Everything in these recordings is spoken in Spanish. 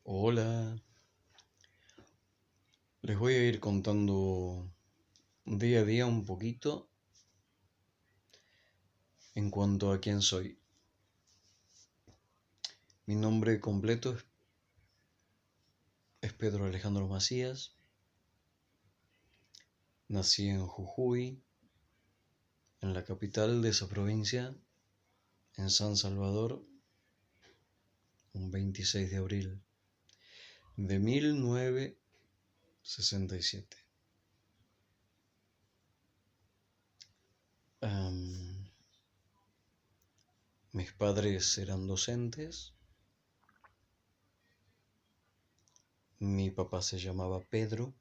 Hola, les voy a ir contando día a día un poquito en cuanto a quién soy. Mi nombre completo es Pedro Alejandro Macías. Nací en Jujuy, en la capital de esa provincia, en San Salvador, un 26 de abril de 1967. Am, Mis padres eran docentes. Mi papá se llamaba Pedro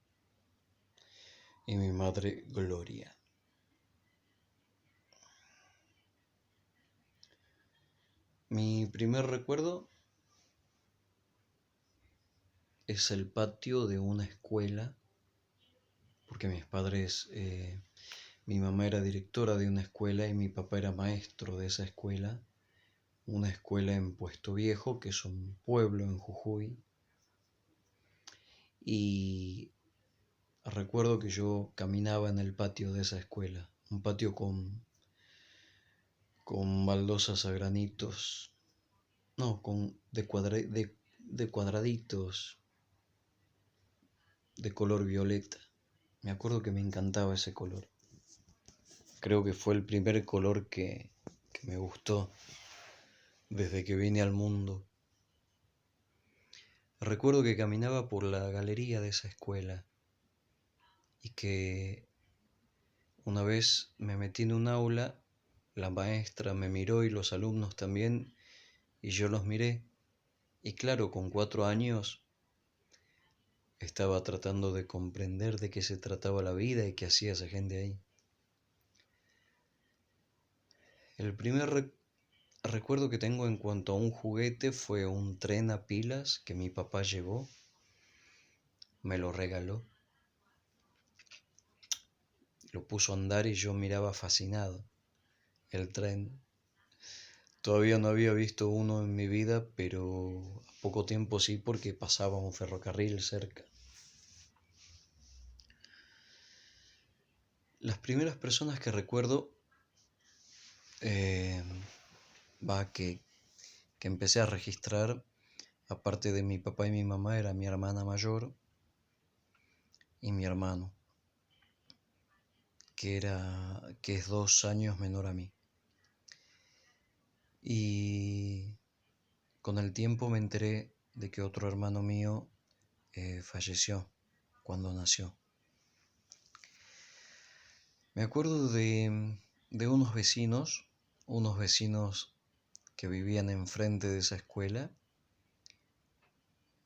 y mi madre Gloria. Mi primer recuerdo es el patio de una escuela, porque mi mamá era directora de una escuela y mi papá era maestro de esa escuela, una escuela en Puesto Viejo, que es un pueblo en Jujuy. Y recuerdo que yo caminaba en el patio de esa escuela, un patio con baldosas a granitos, no, de cuadraditos de color violeta. Me acuerdo que me encantaba ese color. Creo que fue el primer color que me gustó desde que vine al mundo. Recuerdo que caminaba por la galería de esa escuela y que una vez me metí en un aula, la maestra me miró y los alumnos también, y yo los miré. Y claro, con 4 años estaba tratando de comprender de qué se trataba la vida y qué hacía esa gente ahí. El primer recuerdo que tengo en cuanto a un juguete fue un tren a pilas que mi papá llevó, me lo regaló, lo puso a andar y yo miraba fascinado el tren. Todavía no había visto uno en mi vida, pero a poco tiempo sí, porque pasaba un ferrocarril cerca. Las primeras personas que recuerdo, eh, que empecé a registrar, aparte de mi papá y mi mamá, era mi hermana mayor y mi hermano, que es 2 años menor a mí. Y con el tiempo me enteré de que otro hermano mío falleció cuando nació. Me acuerdo de unos vecinos que vivían enfrente de esa escuela,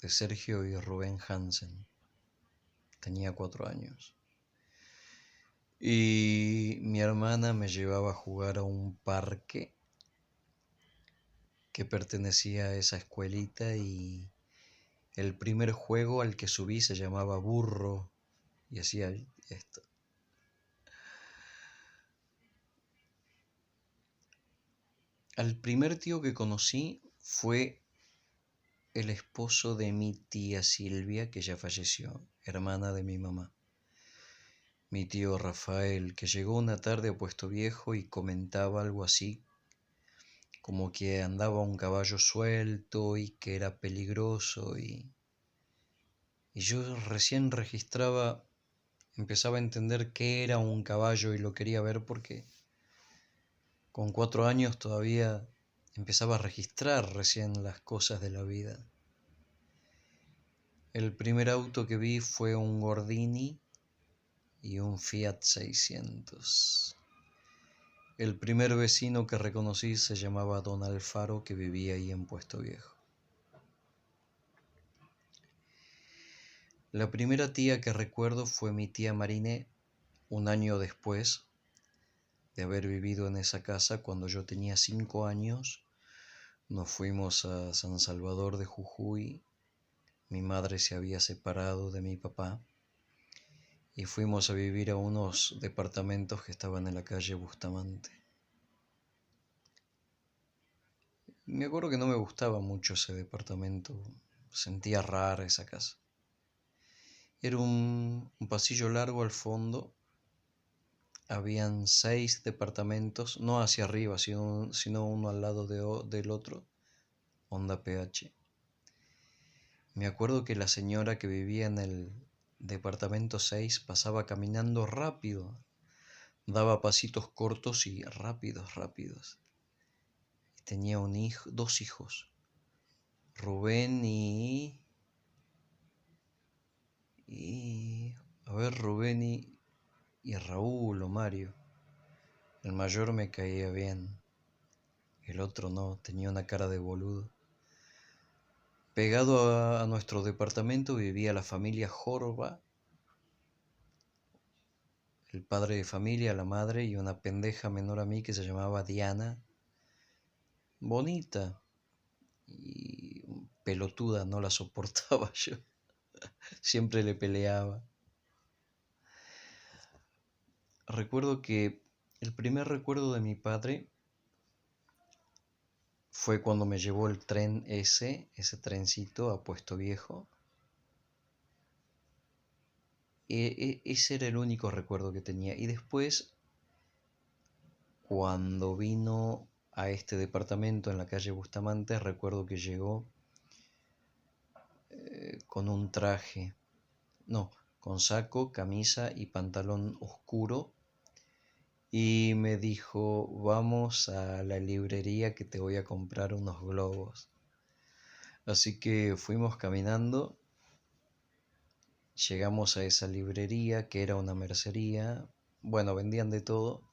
de Sergio y Rubén Hansen. Tenía 4 años. Y mi hermana me llevaba a jugar a un parque que pertenecía a esa escuelita, y el primer juego al que subí se llamaba burro y hacía esto. Al primer tío que conocí fue el esposo de mi tía Silvia, que ya falleció, hermana de mi mamá. Mi tío Rafael, que llegó una tarde a Puesto Viejo y comentaba algo así como que andaba un caballo suelto y que era peligroso, y yo recién empezaba a entender qué era un caballo y lo quería ver porque con 4 años todavía empezaba a registrar recién las cosas de la vida. El primer auto que vi fue un Gordini y un Fiat 600. El primer vecino que reconocí se llamaba Don Alfaro, que vivía ahí en Puesto Viejo. La primera tía que recuerdo fue mi tía Mariné, un año después de haber vivido en esa casa. Cuando yo tenía 5 años, nos fuimos a San Salvador de Jujuy. Mi madre se había separado de mi papá y fuimos a vivir a unos departamentos que estaban en la calle Bustamante. Me acuerdo que no me gustaba mucho ese departamento. Sentía rara esa casa. Era un pasillo largo al fondo. Habían 6 departamentos, no hacia arriba, sino uno al lado del otro, onda PH. Me acuerdo que la señora que vivía en el departamento 6 pasaba caminando rápido, daba pasitos cortos y rápidos, rápidos. Tenía dos hijos, Rubén Rubén y Raúl o Mario. El mayor me caía bien, el otro no, tenía una cara de boludo. Pegado a nuestro departamento vivía la familia Jorba, el padre de familia, la madre y una pendeja menor a mí que se llamaba Diana. Bonita y pelotuda, no la soportaba yo. Siempre le peleaba. Recuerdo que el primer recuerdo de mi padre fue cuando me llevó el tren ese trencito a Puesto Viejo. Ese era el único recuerdo que tenía. Y después, cuando vino a este departamento en la calle Bustamante, recuerdo que llegó con un traje, no, con saco, camisa y pantalón oscuro. Y me dijo, vamos a la librería que te voy a comprar unos globos. Así que fuimos caminando, llegamos a esa librería que era una mercería. Bueno, vendían de todo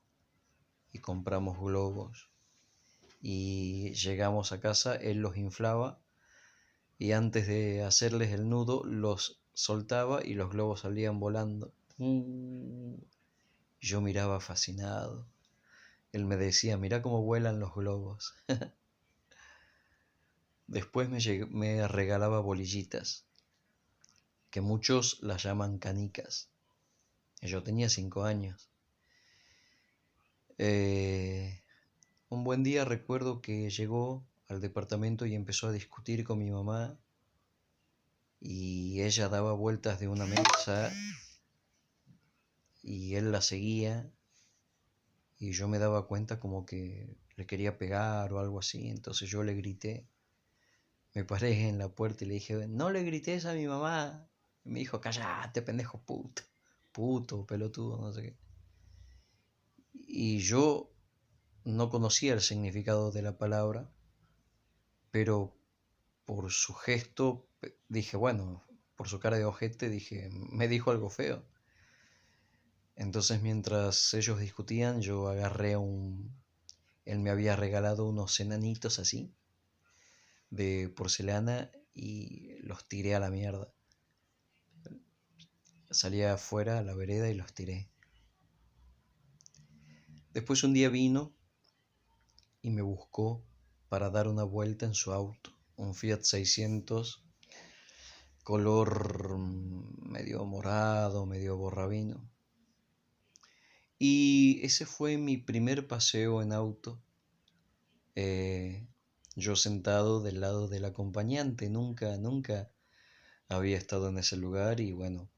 y compramos globos. Y llegamos a casa, él los inflaba y antes de hacerles el nudo los soltaba y los globos salían volando. Yo miraba fascinado. Él me decía, mirá cómo vuelan los globos. Después me regalaba bolillitas, que muchos las llaman canicas. Yo tenía 5 años. Un buen día recuerdo que llegó al departamento y empezó a discutir con mi mamá y ella daba vueltas de una mesa y él la seguía y yo me daba cuenta como que le quería pegar o algo así, entonces yo le grité, me paré en la puerta y le dije, no le grites a mi mamá. Y me dijo, cállate, pendejo puto, pelotudo, no sé qué. Y yo no conocía el significado de la palabra, pero por su gesto dije, bueno, por su cara de ojete dije, me dijo algo feo. Entonces mientras ellos discutían, yo agarré él me había regalado unos enanitos así, de porcelana, y los tiré a la mierda. Salí afuera a la vereda y los tiré. Después un día vino y me buscó para dar una vuelta en su auto, un Fiat 600 color medio morado, medio borrabino. Y ese fue mi primer paseo en auto. Yo sentado del lado del acompañante, nunca había estado en ese lugar y bueno,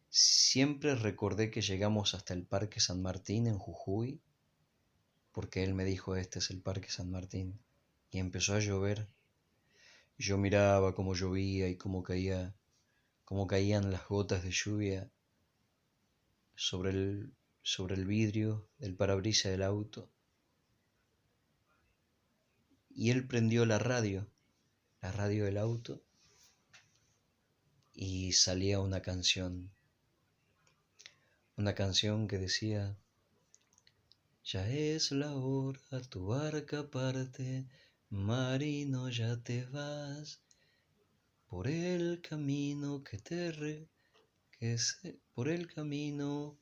siempre recordé que llegamos hasta el Parque San Martín en Jujuy, porque él me dijo, este es el Parque San Martín, y empezó a llover. Yo miraba cómo llovía y cómo caían las gotas de lluvia sobre el vidrio del parabrisas del auto. Y él prendió la radio del auto, y salía una canción que decía, ya es la hora, tu barca parte, marino ya te vas, por el camino por el camino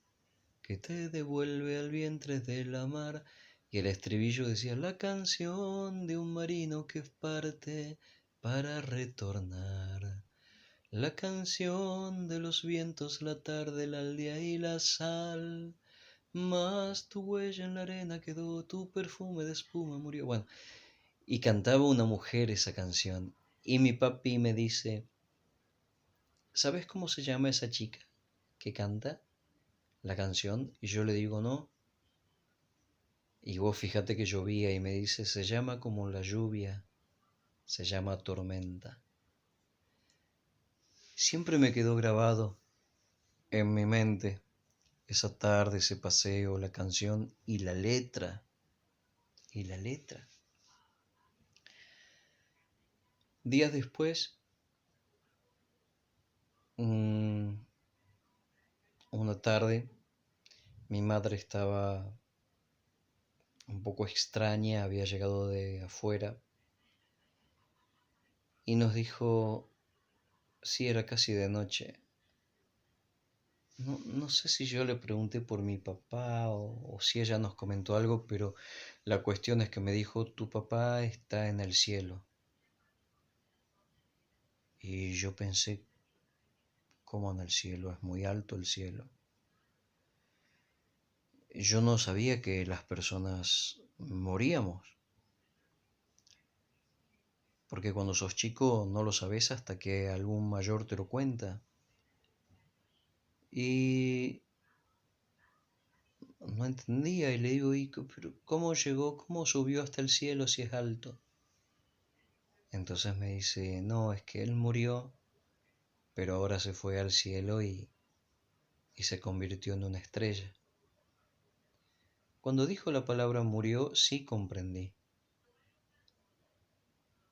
que te devuelve al vientre de la mar. Y el estribillo decía, la canción de un marino que parte para retornar. La canción de los vientos, la tarde, la aldea y la sal. Más tu huella en la arena quedó, tu perfume de espuma murió. Bueno, y cantaba una mujer esa canción. Y mi papi me dice, ¿sabes cómo se llama esa chica que canta la canción? Y yo le digo, no. Y vos fíjate que llovía y me dice, se llama como la lluvia, se llama tormenta. Siempre me quedó grabado en mi mente esa tarde, ese paseo, la canción y la letra. Y la letra. Días después, una tarde, mi madre estaba un poco extraña, había llegado de afuera y nos dijo, sí, era casi de noche. No sé si yo le pregunté por mi papá o si ella nos comentó algo, pero la cuestión es que me dijo, tu papá está en el cielo. Y yo pensé, ¿cómo en el cielo? Es muy alto el cielo. Yo no sabía que las personas moríamos, porque cuando sos chico no lo sabes hasta que algún mayor te lo cuenta. Y no entendía y le digo, pero ¿cómo llegó? ¿Cómo subió hasta el cielo si es alto? Entonces me dice, no, es que él murió, pero ahora se fue al cielo y se convirtió en una estrella. Cuando dijo la palabra murió, sí comprendí.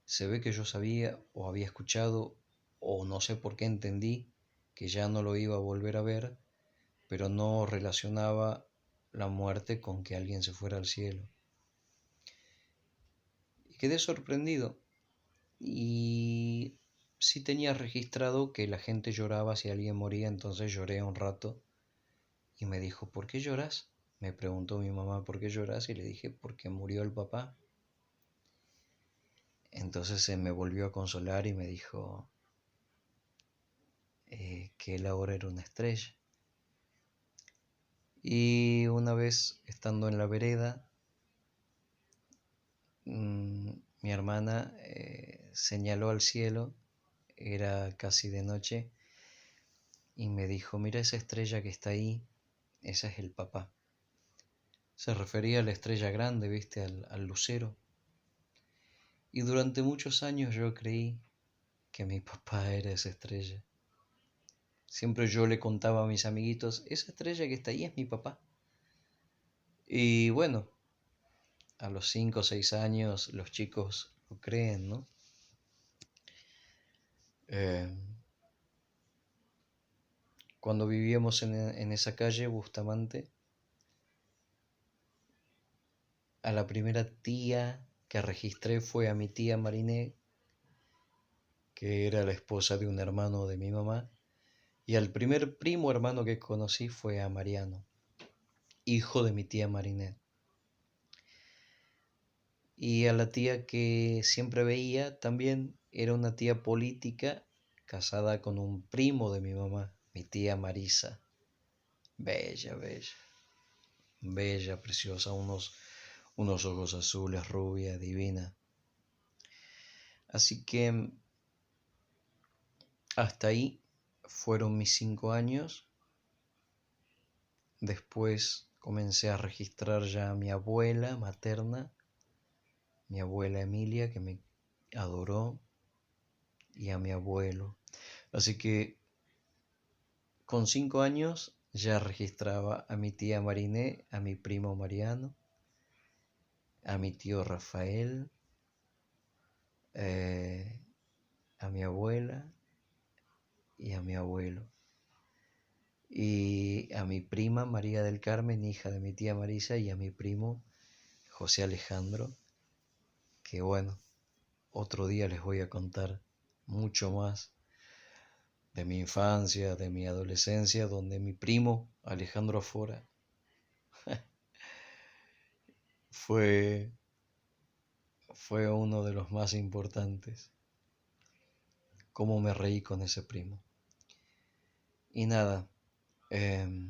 Se ve que yo sabía o había escuchado o no sé por qué entendí que ya no lo iba a volver a ver, pero no relacionaba la muerte con que alguien se fuera al cielo. Y quedé sorprendido y sí tenía registrado que la gente lloraba si alguien moría, entonces lloré un rato y me dijo, ¿por qué lloras? Me preguntó mi mamá, ¿por qué lloras? Y le dije, porque murió el papá. Entonces se me volvió a consolar y me dijo que él ahora era una estrella. Y una vez estando en la vereda, mi hermana señaló al cielo, era casi de noche, y me dijo, mira esa estrella que está ahí, esa es el papá. Se refería a la estrella grande, viste, al lucero. Y durante muchos años yo creí que mi papá era esa estrella. Siempre yo le contaba a mis amiguitos, esa estrella que está ahí es mi papá. Y bueno, a los 5 o 6 años los chicos lo creen, ¿no? Eh, Cuando vivíamos en esa calle, Bustamante, a la primera tía que registré fue a mi tía Mariné, que era la esposa de un hermano de mi mamá, y al primer primo hermano que conocí fue a Mariano, hijo de mi tía Mariné. Y a la tía que siempre veía también era una tía política casada con un primo de mi mamá, mi tía Marisa. Bella, bella, bella, preciosa, unos ojos azules, rubia, divina. Así que hasta ahí fueron mis 5 años. Después comencé a registrar ya a mi abuela materna, mi abuela Emilia, que me adoró, y a mi abuelo. Así que con 5 años ya registraba a mi tía Mariné, a mi primo Mariano, a mi tío Rafael, eh, a mi abuela y a mi abuelo. Y a mi prima María del Carmen, hija de mi tía Marisa, y a mi primo José Alejandro, que bueno, otro día les voy a contar mucho más de mi infancia, de mi adolescencia, donde mi primo Alejandro Fora fue, fue uno de los más importantes. Cómo me reí con ese primo. Y nada, eh,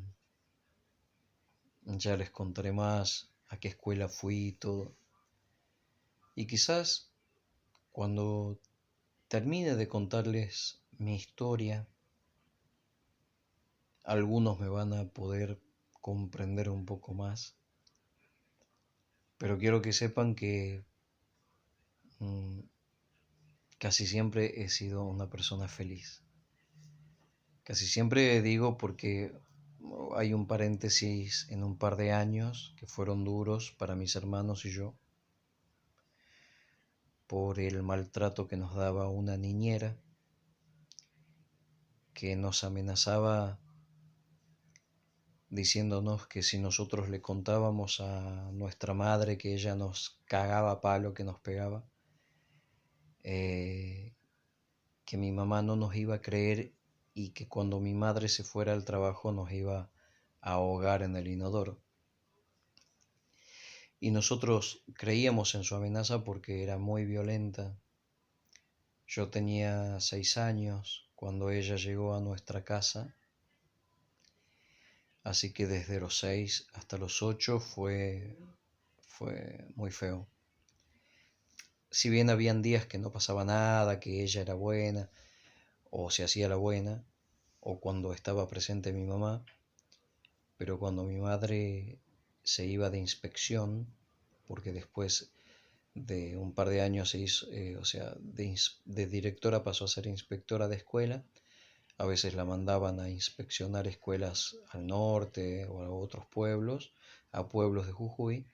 ya les contaré más a qué escuela fui y todo. Y quizás cuando termine de contarles mi historia, algunos me van a poder comprender un poco más, pero quiero que sepan que mm, casi siempre he sido una persona feliz. Casi siempre digo porque hay un paréntesis en un par de años que fueron duros para mis hermanos y yo por el maltrato que nos daba una niñera que nos amenazaba diciéndonos que si nosotros le contábamos a nuestra madre que ella nos cagaba a palo, que nos pegaba, eh, que mi mamá no nos iba a creer y que cuando mi madre se fuera al trabajo nos iba a ahogar en el inodoro. Y nosotros creíamos en su amenaza porque era muy violenta. Yo tenía 6 años cuando ella llegó a nuestra casa, así que desde los 6 hasta los 8 fue muy feo. Si bien habían días que no pasaba nada, que ella era buena, o se hacía la buena, o cuando estaba presente mi mamá, pero cuando mi madre se iba de inspección, porque después de un par de años se hizo, o sea, de directora pasó a ser inspectora de escuela, a veces la mandaban a inspeccionar escuelas al norte o a otros pueblos, a pueblos de Jujuy,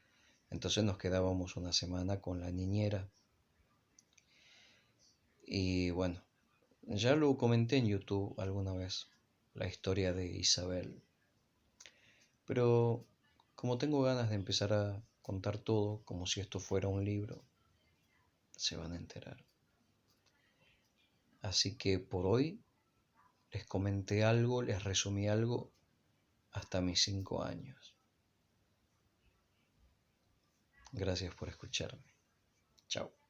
entonces nos quedábamos una semana con la niñera. Y bueno, ya lo comenté en YouTube alguna vez, la historia de Isabel. Pero como tengo ganas de empezar a contar todo como si esto fuera un libro, se van a enterar. Así que por hoy les comenté algo, les resumí algo hasta mis 5 años. Gracias por escucharme. Chao.